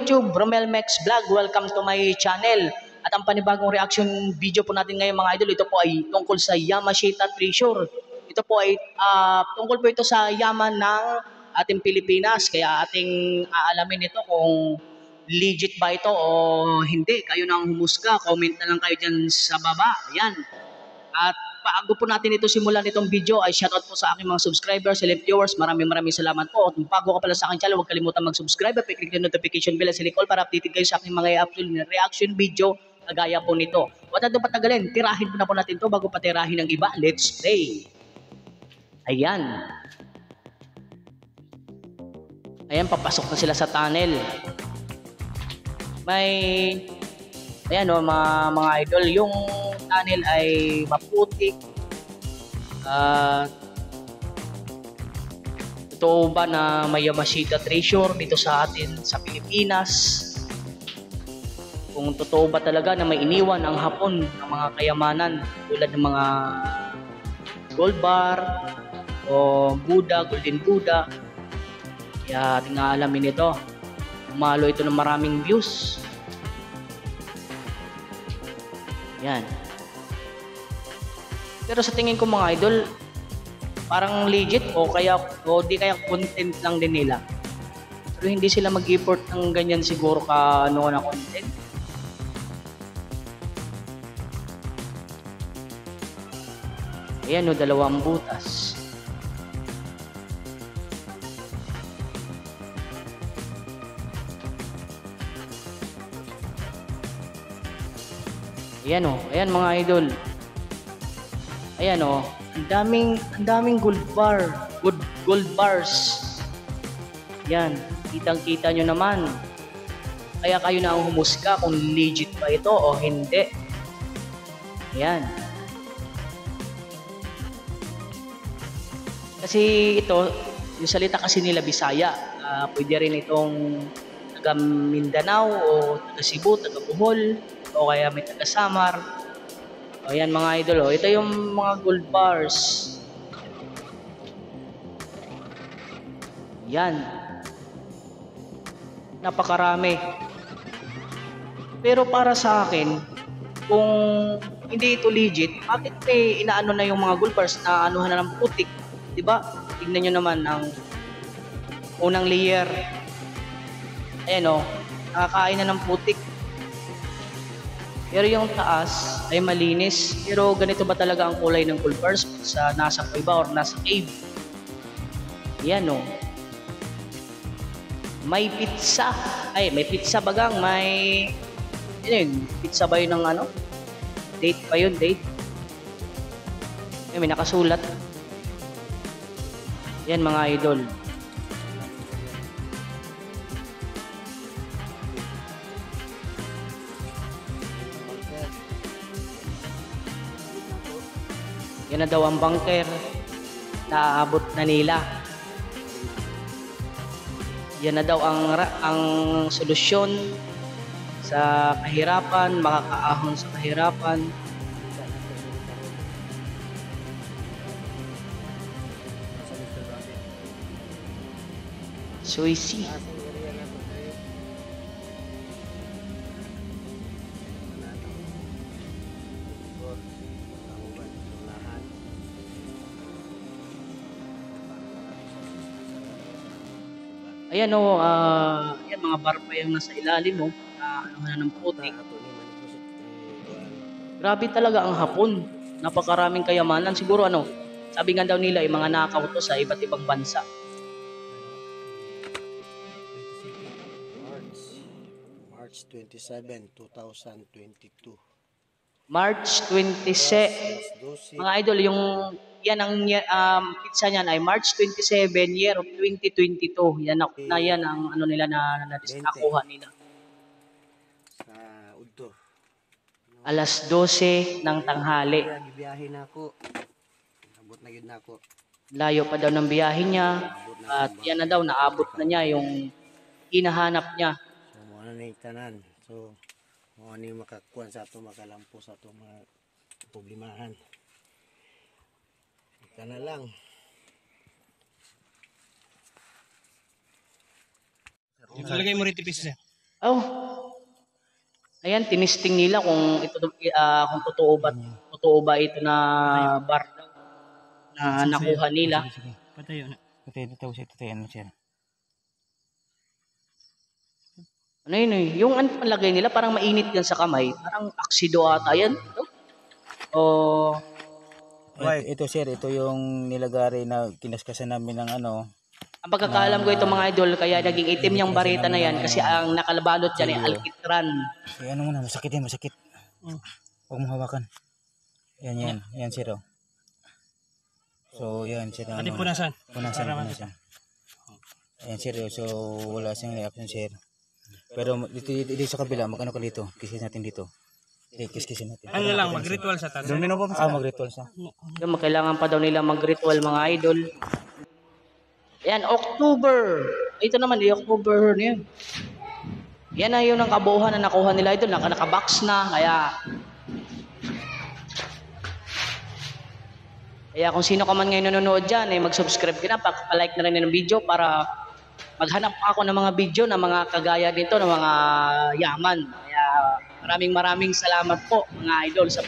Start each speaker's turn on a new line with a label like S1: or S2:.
S1: YouTube, Romelmex Vlog. Welcome to my channel. At ang panibagong reaction video po natin ngayon mga idol, ito po ay tungkol sa Yamashita Treasure. Ito po ay tungkol po ito sa yaman ng ating Pilipinas. Kaya ating aalamin ito kung legit ba ito o hindi. Kayo na ang humusga. Comment na lang kayo dyan sa baba. Ayan. At bago po natin ito simulan itong video ay shoutout po sa aking mga subscribers, silent viewers. Maraming salamat po. At kung bago ka pala sa aking channel, huwag kalimutan mag-subscribe at i-click yung notification bell sa likod para updated kayo sa aking mga upload na reaction video kagaya po nito. Huwag natin patagalin, tirahin po natin ito bago patirahin ng iba. Let's play! Ayan. Ayan, papasok na sila sa tunnel. Ayan o, mga idol, yung tunnel ay maputik. Totoo ba na may Yamashita Treasure dito sa atin sa Pilipinas? Kung totoo ba talaga na may iniwan ang Hapon ng mga kayamanan tulad ng mga gold bar o Buddha, Golden Buddha? Kaya ating aalamin ito. Umalo ito ng maraming views. Yan. Pero sa tingin ko mga idol, parang legit o di kaya content lang din nila. Pero hindi sila mag-effort ng ganyan siguro na content. Ayan o, dalawang butas. Ayan o, ayan mga idol. Ayan o, ang daming gold bars. Yan, kitang-kita nyo naman. Kaya kayo na ang humusga kung legit ba ito o hindi. Ayan. Kasi ito, yung salita kasi nila Bisaya. Pwede rin itong taga Mindanao o taga Cebu, taga Bohol, o kaya may taga Samar. Ayan mga idol, ito yung mga gold bars. Yan. Napakarami. Pero para sa akin, kung hindi ito legit, bakit may inaano na yung mga gold bars na anuhan na ng putik? Diba? Tignan nyo naman ang unang layer. Ayan o, nakakain na ng putik. Pero yung taas ay malinis. Pero ganito ba talaga ang kulay ng gold bars sa nasa kuiba or nasa cave? Yan o. May pizza. Ay, may pizza bagang. May... Ano yun? Pizza ba yun ng ano? Date ba yun? Date? Ay, may nakasulat. Yan mga idol. Yan na daw ang bunker na aabot na nila. Yan na daw ang solusyon sa kahirapan, makakaahon sa kahirapan. Suisi. Ayan o, yan mga bar pa yung nasa ilalim mo, ano na ng putik. Grabe talaga ang Hapon. Napakaraming kayamanan. Siguro sabi nga daw nila ay mga nakaw to sa iba't ibang bansa.
S2: March 27, 2022.
S1: March 27. Mga idol, yan ang pizza niyan ay March 27, year of 2022. Yan ang ano nila na nakuha nila.
S2: Sa Udto.
S1: Alas 12 ng tanghali.
S2: Biyahe na ako. Abot na gid na ako.
S1: Layo pa daw ng biyahe niya. At yan na daw, naabot na niya yung hinahanap niya.
S2: So, muna na tanan. So, muna ni makakuan sa ito, makalampo sa ito mga problemahan. Ika na lang.
S3: Ilagay mo rin tipis siya.
S1: Oh, ayan, tinisting nila kung kung totoo ba ito na bar daw na nakuha nila.
S3: Sige, sige. Patayo na. Patayo, sir. Patayo mo, sir.
S1: Ano yun eh, yung ano palagay nila parang mainit yan sa kamay, parang aksido ata yan. O,
S3: Ito, sir. Ito yung nilagari na kinaskasan namin ng ano.
S1: ang pagkakaalam ko ito mga idol, kaya naging itim yung barita na yan kasi ang nakalabalot dyan ay alkitran.
S3: Ano muna, masakit yan, masakit. Huwag mong hawakan. Yan. Yan, sir. Oh. So, yan, sir. Ano, punasan. Punasan. Ayan, sir. So, wala siyang reaction, sir. Pero dito sa kabila, magkano ka dito? Kisin natin dito. Kisin natin.
S4: Ano lang, mag-ritual sa tanong.
S3: Doon mo pa mag-ritual sa.
S1: Yung kailangan pa daw nila mag-ritual mga idol. Yan, October. Ito naman, October na yun. Yan na yun ang kabuuhan na nakuha nila idol. Naka-box na, kaya kung sino ka man ngayon nanonood dyan, mag-subscribe ka na, pa-like na rin ng video para maghanap ako ng mga video na mga kagaya dito, ng mga yaman. Kaya maraming salamat po mga idol sa